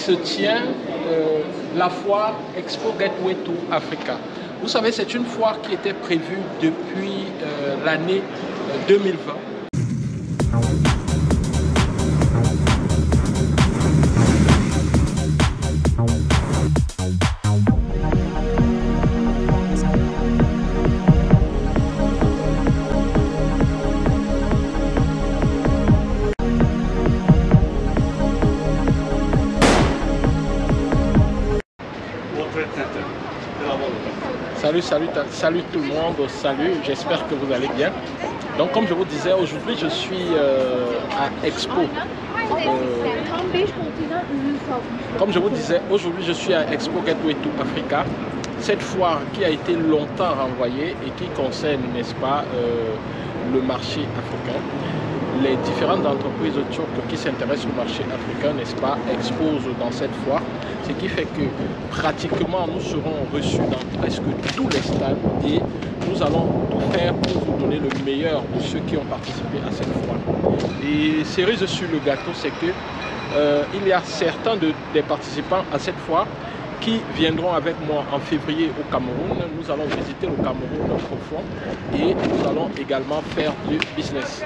se tient la foire Expo Gateway to Africa. Vous savez, c'est une foire qui était prévue depuis l'année 2020. Salut tout le monde, salut, j'espère que vous allez bien. Donc comme je vous disais, aujourd'hui je suis à Expo. Comme je vous disais, aujourd'hui je suis à Expo Gateway to Africa. Cette foire qui a été longtemps renvoyée et qui concerne, n'est-ce pas, le marché africain. Les différentes entreprises turques qui s'intéressent au marché africain, n'est-ce pas, exposent dans cette foire. Ce qui fait que pratiquement nous serons reçus dans presque tous les stades et nous allons tout faire pour vous donner le meilleur de ceux qui ont participé à cette foire. Et cerise sur le gâteau, c'est que il y a certains des participants à cette foire qui viendront avec moi en février au Cameroun. Nous allons visiter le Cameroun profond et nous allons également faire du business.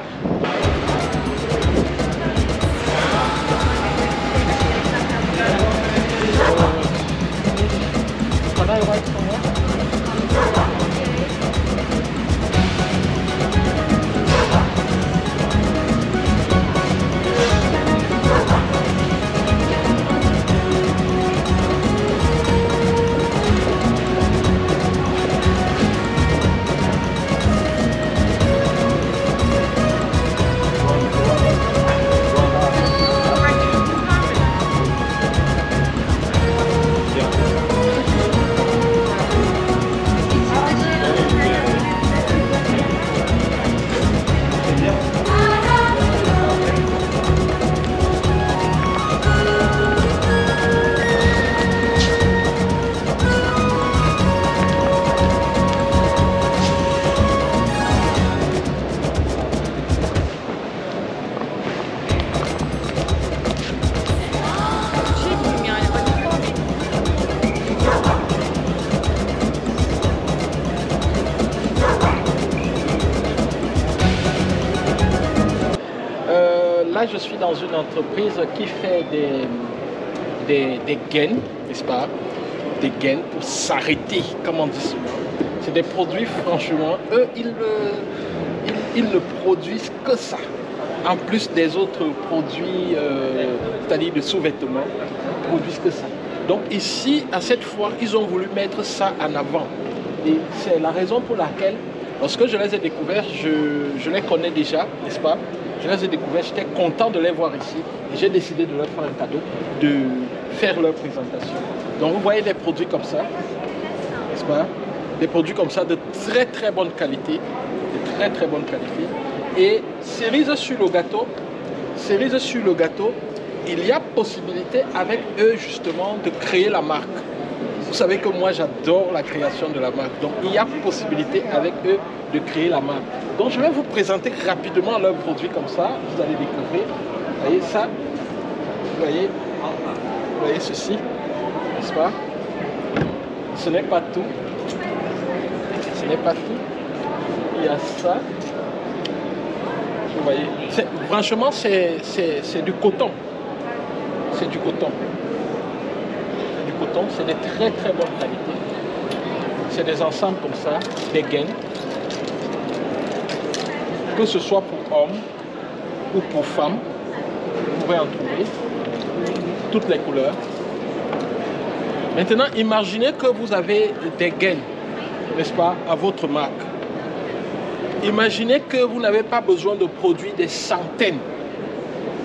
Là, je suis dans une entreprise qui fait des gaines, n'est-ce pas? Des gaines pour s'arrêter, comme on dit souvent. C'est des produits, franchement, eux, ils ne produisent que ça. En plus des autres produits, c'est-à-dire de sous-vêtements, ils produisent que ça. Donc ici, à cette foire, ils ont voulu mettre ça en avant. Et c'est la raison pour laquelle, lorsque je les ai découverts, je les connais déjà, n'est-ce pas? Je les ai découverts, j'étais content de les voir ici. Et j'ai décidé de leur faire un cadeau, de faire leur présentation. Donc vous voyez des produits comme ça, n'est-ce pas? Des produits comme ça de très très bonne qualité. De très très bonne qualité. Et cerise sur le gâteau, il y a possibilité avec eux justement de créer la marque. Vous savez que moi j'adore la création de la marque. Donc il y a possibilité avec eux de créer la marque. Donc je vais vous présenter rapidement leurs produits comme ça. Vous allez découvrir. Vous voyez ça? Vous voyez ceci? N'est-ce pas? Ce n'est pas tout. Ce n'est pas tout. Il y a ça. Vous voyez? Franchement, c'est du coton. C'est du coton. C'est du coton. C'est de très très bonne qualité. C'est des ensembles comme ça, des gaines. Que ce soit pour hommes ou pour femmes, vous pouvez en trouver toutes les couleurs. Maintenant, imaginez que vous avez des gaines, n'est-ce pas, à votre marque. Imaginez que vous n'avez pas besoin de produire des centaines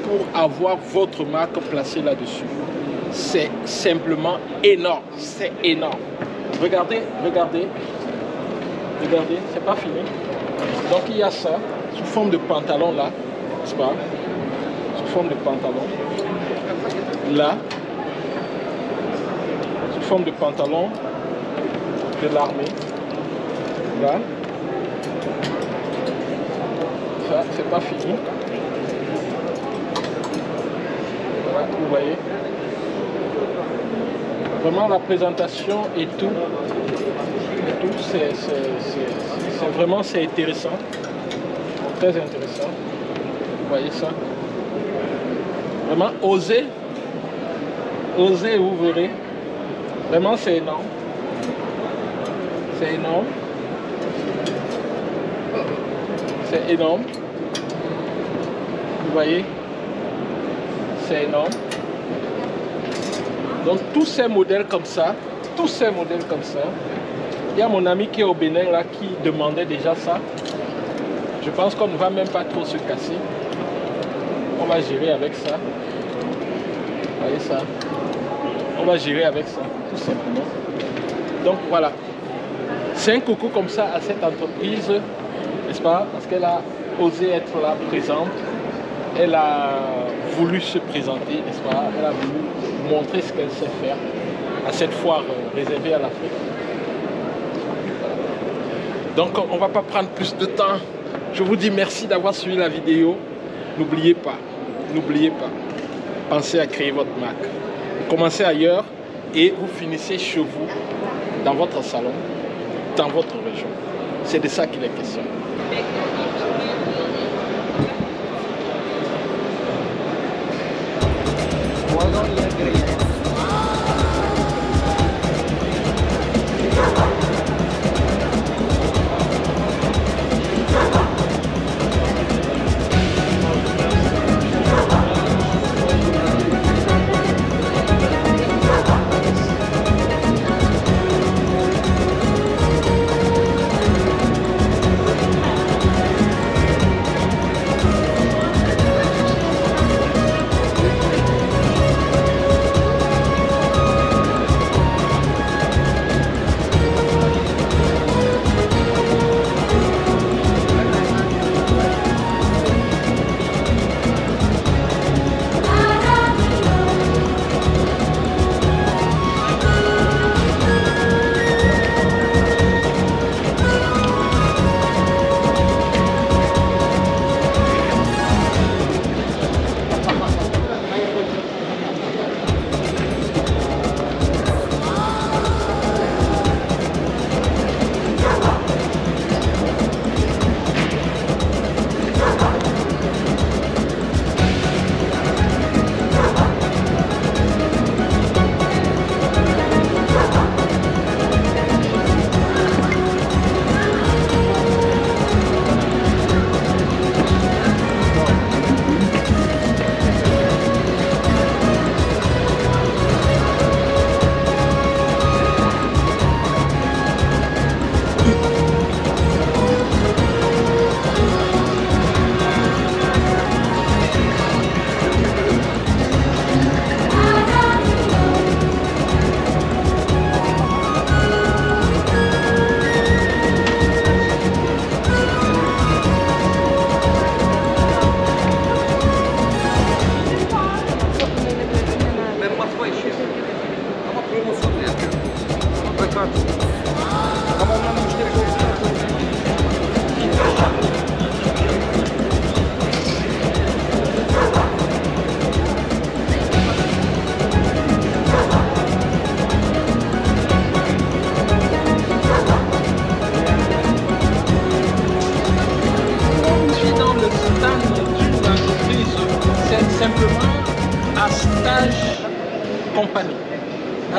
pour avoir votre marque placée là-dessus. C'est simplement énorme, c'est énorme. Regardez, c'est pas fini. Donc il y a ça, sous forme de pantalon là, n'est-ce pas? Sous forme de pantalon. Là, sous forme de pantalon de l'armée. Là. Ça, c'est pas fini. Voilà, vous voyez. Vraiment la présentation et tout, c'est vraiment intéressant, très intéressant. Vous voyez ça? Vraiment osez, vous verrez. Vraiment c'est énorme. C'est énorme. C'est énorme. Vous voyez? C'est énorme. Donc tous ces modèles comme ça, il y a mon ami qui est au Bénin là qui demandait déjà ça. Je pense qu'on ne va même pas trop se casser. On va gérer avec ça. Vous voyez ça? On va gérer avec ça, tout simplement. Donc voilà. C'est un coucou comme ça à cette entreprise, n'est-ce pas? Parce qu'elle a osé être là présente. Elle a voulu se présenter, n'est-ce pas? Elle a voulu montrer ce qu'elle sait faire à cette foire réservée à l'Afrique. Donc on ne va pas prendre plus de temps. Je vous dis merci d'avoir suivi la vidéo. N'oubliez pas, pensez à créer votre marque. Commencez ailleurs et vous finissez chez vous, dans votre salon, dans votre région. C'est de ça qu'il est question.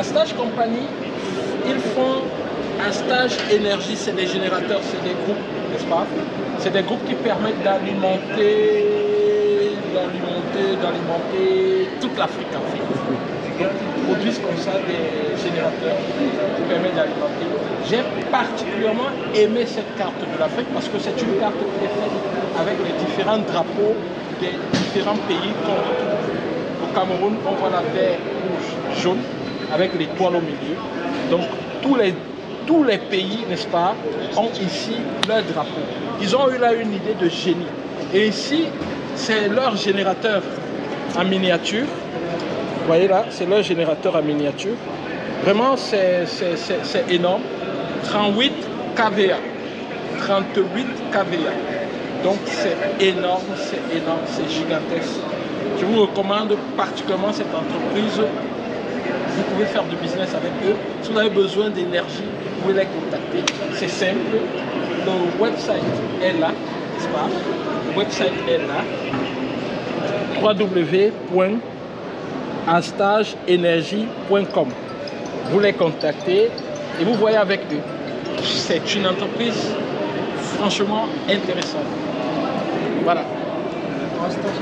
Stage Company, ils font un stage énergie, c'est des générateurs, c'est des groupes, n'est-ce pas? C'est des groupes qui permettent d'alimenter toute l'Afrique en fait. Donc, ils produisent comme ça des générateurs qui permettent d'alimenter. J'ai particulièrement aimé cette carte de l'Afrique parce que c'est une carte qui est faite avec les différents drapeaux des différents pays qu'on retrouve. Au Cameroun, on voit la vert, rouge, jaune, avec l'étoile au milieu. Donc tous les pays, n'est-ce pas, ont ici leur drapeau. Ils ont eu là une idée de génie. Et ici, c'est leur générateur en miniature. Vous voyez là, c'est leur générateur en miniature. Vraiment, c'est énorme. 38 kVA. 38 kVA. Donc c'est énorme, c'est gigantesque. Je vous recommande particulièrement cette entreprise vous pouvez faire du business avec eux. Si vous avez besoin d'énergie, vous pouvez les contacter. C'est simple. Le website est là, n'est-ce pas? Le website est là. www.astageenergie.com. Vous les contactez et vous voyez avec eux. C'est une entreprise franchement intéressante. Voilà.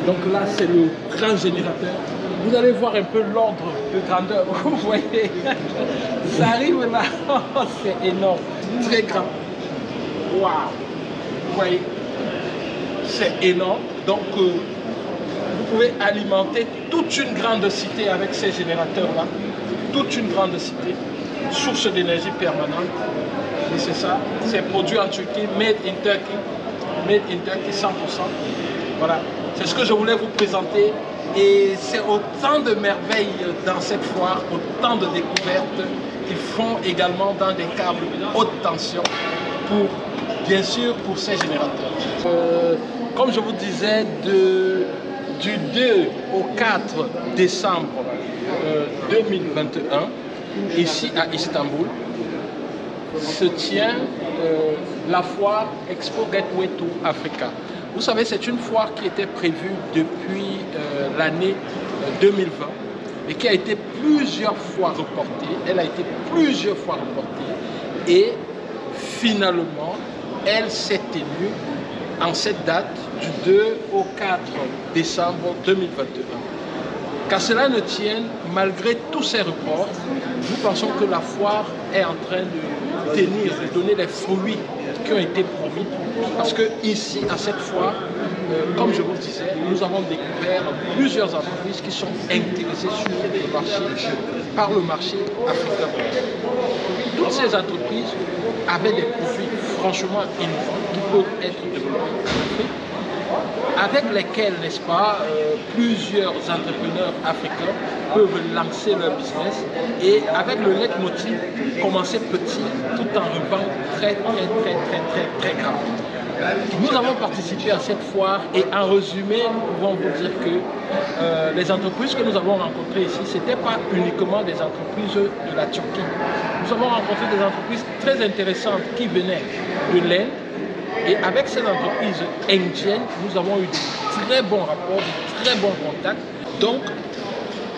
Donc là, c'est le grand générateur. Vous allez voir un peu l'ordre de grandeur. Vous voyez, ça arrive là. C'est énorme, très grand. Waouh. Vous voyez, c'est énorme. Donc, vous pouvez alimenter toute une grande cité avec ces générateurs-là. Toute une grande cité. Source d'énergie permanente. Et c'est ça. C'est produit en Turquie, made in Turkey. Made in Turkey 100%. Voilà. C'est ce que je voulais vous présenter. Et c'est autant de merveilles dans cette foire, autant de découvertes qu'ils font également dans des câbles haute tension pour, bien sûr, pour ces générateurs. Comme je vous disais, du 2 au 4 décembre 2021, ici à Istanbul, se tient la foire Expo Gateway to Africa. Vous savez, c'est une foire qui était prévue depuis l'année 2020 et qui a été plusieurs fois reportée. Elle a été plusieurs fois reportée et finalement, elle s'est tenue en cette date du 2 au 4 décembre 2021. Qu'à cela ne tienne, malgré tous ces reports, nous pensons que la foire est en train de tenir, de donner les fruits qui ont été promis. Parce que ici, à cette foire, comme je vous le disais, nous avons découvert plusieurs entreprises qui sont intéressées par le marché africain. Toutes ces entreprises avaient des produits franchement innovants qui peuvent être développés en Afrique, avec lesquels, n'est-ce pas, plusieurs entrepreneurs africains peuvent lancer leur business et avec le leitmotiv, commencer petit tout en revendant très grand. Nous avons participé à cette foire et en résumé, nous pouvons vous dire que les entreprises que nous avons rencontrées ici, ce n'étaient pas uniquement des entreprises de la Turquie. Nous avons rencontré des entreprises très intéressantes qui venaient de l'Inde. Et avec ces entreprises indiennes, nous avons eu de très bons rapports, de très bons contacts. Donc,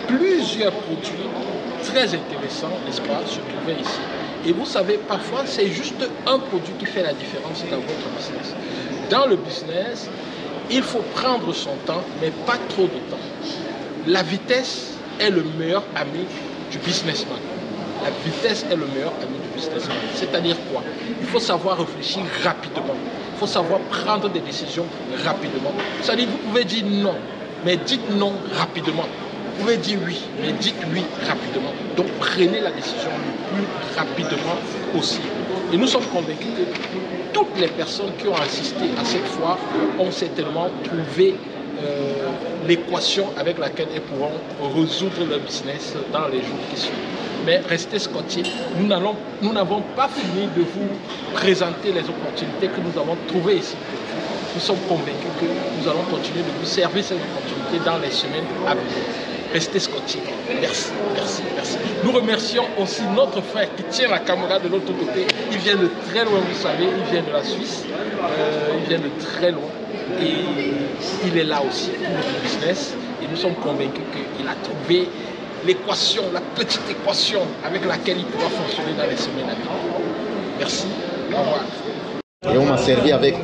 plusieurs produits très intéressants, n'est-ce pas, se trouvaient ici. Et vous savez, parfois, c'est juste un produit qui fait la différence dans votre business. Dans le business, il faut prendre son temps, mais pas trop de temps. La vitesse est le meilleur ami du businessman. La vitesse est le meilleur ami du businessman. C'est-à-dire quoi? Il faut savoir réfléchir rapidement. Il faut savoir prendre des décisions rapidement. C'est-à-dire que vous pouvez dire non, mais dites non rapidement. Vous pouvez dire oui, mais dites oui rapidement. Donc prenez la décision le plus rapidement possible. Et nous sommes convaincus que toutes les personnes qui ont assisté à cette foire ont certainement trouvé l'équation avec laquelle elles pourront résoudre leur business dans les jours qui suivent. Mais restez scotchés, nous n'avons pas fini de vous présenter les opportunités que nous avons trouvées ici. Nous sommes convaincus que nous allons continuer de vous servir ces opportunités dans les semaines à venir. Restez scotchés. Merci, merci, merci. Nous remercions aussi notre frère qui tient la caméra de l'autre côté. Il vient de très loin, vous savez, il vient de la Suisse. Il vient de très loin. Et il est là aussi pour notre business. Et nous sommes convaincus qu'il a trouvé l'équation, la petite équation avec laquelle il pourra fonctionner dans les semaines à venir. Merci. Au revoir. Et on m'a servi avec